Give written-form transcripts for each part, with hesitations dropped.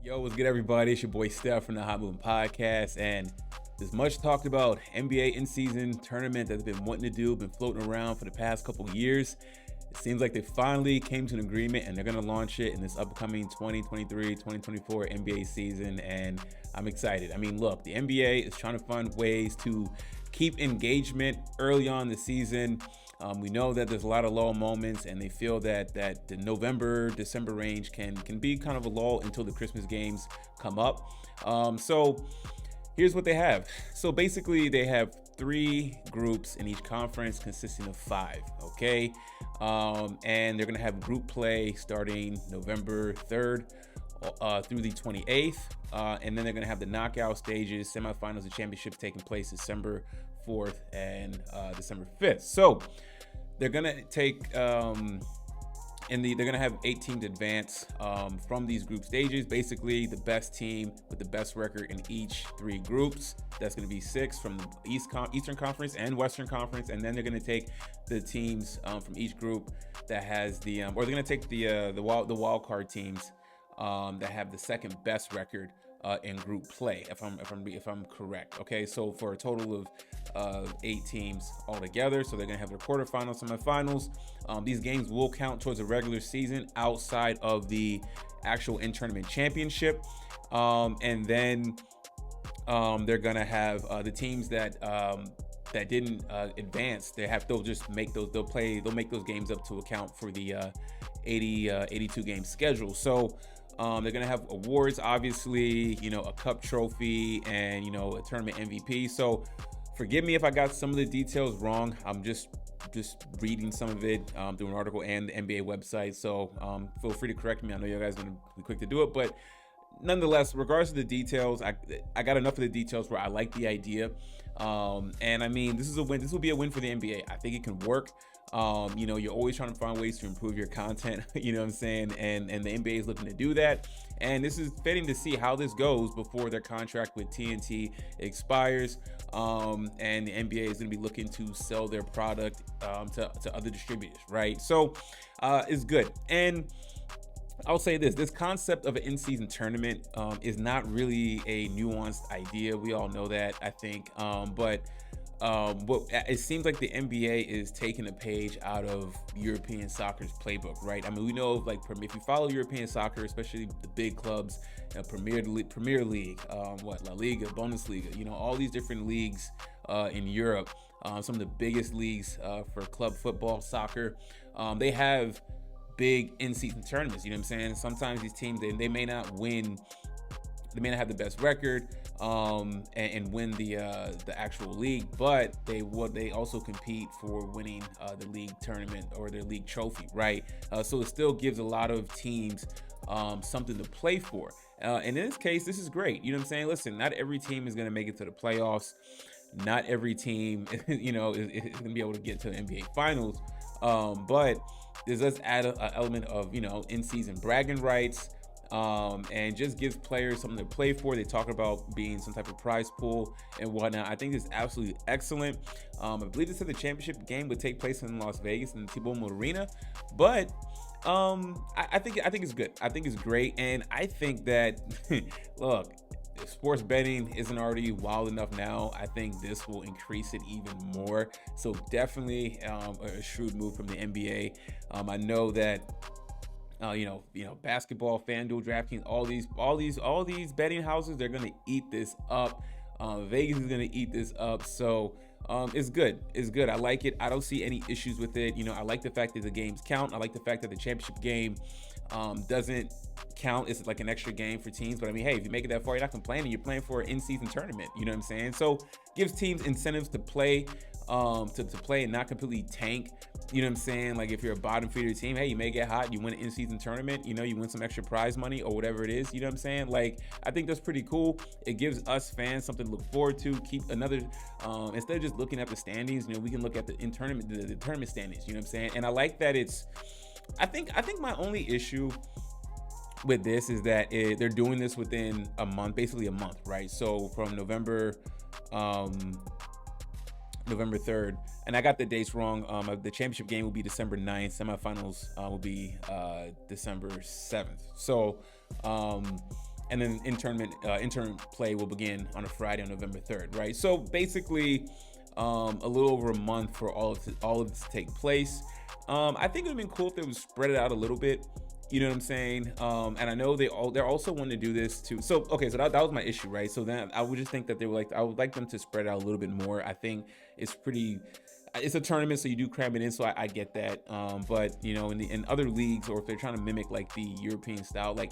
Yo, what's good, everybody? It's your boy Steph from the Hot Moving Podcast, and this much talked about NBA in-season tournament that's been wanting to do, been floating around for the past couple years. It seems like they finally came to an agreement, and they're going to launch it in this upcoming 2023-2024 NBA season, and I'm excited. I mean, look, the NBA is trying to find ways to keep engagement early on in the season. We know that there's a lot of lull moments, and they feel that the November, December range can be kind of a lull until the Christmas games come up. So here's what they have. So basically, they have 3 groups in each conference consisting of 5, okay? And they're going to have group play starting November 3rd through the 28th. And then they're going to have the knockout stages, semifinals, and championships taking place December 4th and December 5th. So they're going to take they're going to have 8 teams advance from these group stages. Basically, the best team with the best record in each 3 groups. That's going to be 6 from the Eastern Conference and Western Conference. And then they're going to take the teams from each group that has the, or they're going to take the wild card teams that have the second best record in group play, if I'm correct. Okay, so for a total of 8 teams altogether. So they're gonna have their quarterfinals, semifinals. These games will count towards a regular season outside of the actual in-tournament championship. And then they're gonna have the teams that didn't advance. They'll make those games up to account for the 82 game schedule. So they're gonna have awards, obviously, a cup trophy and a tournament MVP. So forgive me if I got some of the details wrong. I'm just reading some of it through an article and the NBA website. So feel free to correct me. I know you guys are gonna be quick to do it, but nonetheless, regardless of the details, I got enough of the details where I like the idea. And I mean, this is a win. This will be a win for the NBA. I think it can work. You're always trying to find ways to improve your content, you know what I'm saying? And the NBA is looking to do that. And this is fitting to see how this goes before their contract with TNT expires. And the NBA is going to be looking to sell their product to other distributors, right? So it's good. And I'll say this concept of an in-season tournament is not really a nuanced idea. We all know that, I think. But what it seems like the NBA is taking a page out of European soccer's playbook, right? I mean, we know, like, if you follow European soccer, especially the big clubs, Premier League, La Liga, Bundesliga, all these different leagues in Europe, some of the biggest leagues for club football, soccer, they have big in-season tournaments. You know what I'm saying? Sometimes these teams, they may not win. They may not have the best record and win the actual league, but they also compete for winning the league tournament or their league trophy, right? So it still gives a lot of teams something to play for. And in this case, this is great. You know what I'm saying? Listen, not every team is going to make it to the playoffs. Not every team, is going to be able to get to the NBA Finals. But this does add an element of, in-season bragging rights. And just gives players something to play for. They talk about being some type of prize pool and whatnot. I think it's absolutely excellent. I believe they said the championship game would take place in Las Vegas in the T-Mobile Arena, but I think it's good. I think it's great, and I think that look, if sports betting isn't already wild enough now, I think this will increase it even more. So definitely a shrewd move from the NBA. I know that. Basketball, FanDuel, DraftKings, all these betting houses, they're gonna eat this up. Vegas is gonna eat this up. So it's good. It's good. I like it. I don't see any issues with it. I like the fact that the games count. I like the fact that the championship game doesn't count. It's like an extra game for teams. But I mean, hey, if you make it that far, you're not complaining. You're playing for an in-season tournament. You know what I'm saying? So gives teams incentives to play, to play and not completely tank. You know what I'm saying? Like, if you're a bottom feeder team, hey, you may get hot, you win an in-season tournament, you win some extra prize money or whatever it is. You know what I'm saying? Like, I think that's pretty cool. It gives us fans something to look forward to. Keep another, instead of just looking at the standings, we can look at the tournament standings. You know what I'm saying? And I like that I think my only issue with this is that they're doing this within a month, basically a month, right? So from November 3rd, and I got the dates wrong. The championship game will be December 9th. Semifinals will be December 7th. So, and then intern play will begin on a Friday on November 3rd, right? So basically, a little over a month for all of this to take place. I think it would have been cool if they would spread it out a little bit. You know what I'm saying? And I know they're also wanting to do this too. So okay, so that was my issue, right? So then I would just think that I would like them to spread out a little bit more. I think it's a tournament, so you do cram it in, so I get that. But you know, in other leagues, or if they're trying to mimic like the European style, like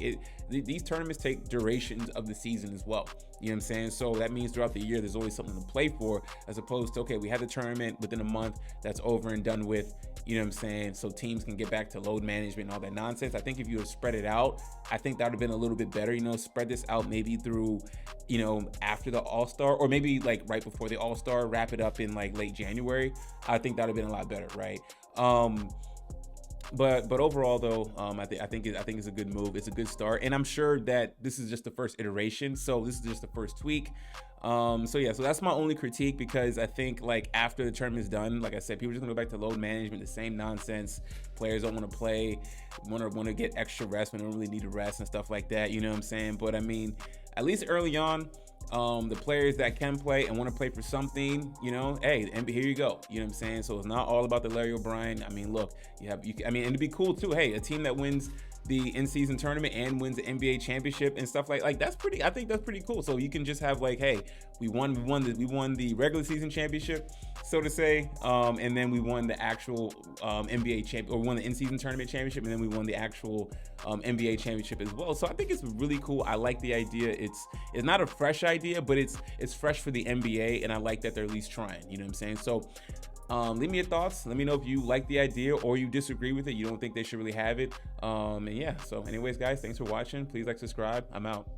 these tournaments take durations of the season as well. You know what I'm saying? So that means throughout the year, there's always something to play for, as opposed to, okay, we have the tournament within a month, that's over and done with. You know what I'm saying? So teams can get back to load management and all that nonsense. I think if you would spread it out, I think that would have been a little bit better. You know, spread this out maybe through, you know, after the All-Star, or maybe like right before the All-Star, wrap it up in like late January. I think that would have been a lot better, right? But overall though, I think it's a good move. It's a good start, and I'm sure that this is just the first iteration. So this is just the first tweak. So that's my only critique, because I think like after the tournament's done, like I said, people are just gonna go back to load management, the same nonsense. Players don't want to play, want to get extra rest when they don't really need to rest and stuff like that. You know what I'm saying? But I mean, at least early on, the players that can play and want to play for something, you know, hey, and here you go. You know what I'm saying? So it's not all about the Larry O'Brien. I mean, look, and it'd be cool too. Hey, a team that wins the in-season tournament and wins the NBA championship and stuff like that's pretty. I think that's pretty cool. So you can just have like, hey, we won the regular season championship, so to say, and then we won the actual NBA champ, or won the in-season tournament championship, and then we won the actual NBA championship as well. So I think it's really cool. I like the idea. It's not a fresh idea, but it's fresh for the NBA, and I like that they're at least trying. You know what I'm saying? So leave me your thoughts. Let me know if you like the idea or you disagree with it. You don't think they should really have it. And yeah, so anyways, guys, thanks for watching. Please like, subscribe. I'm out.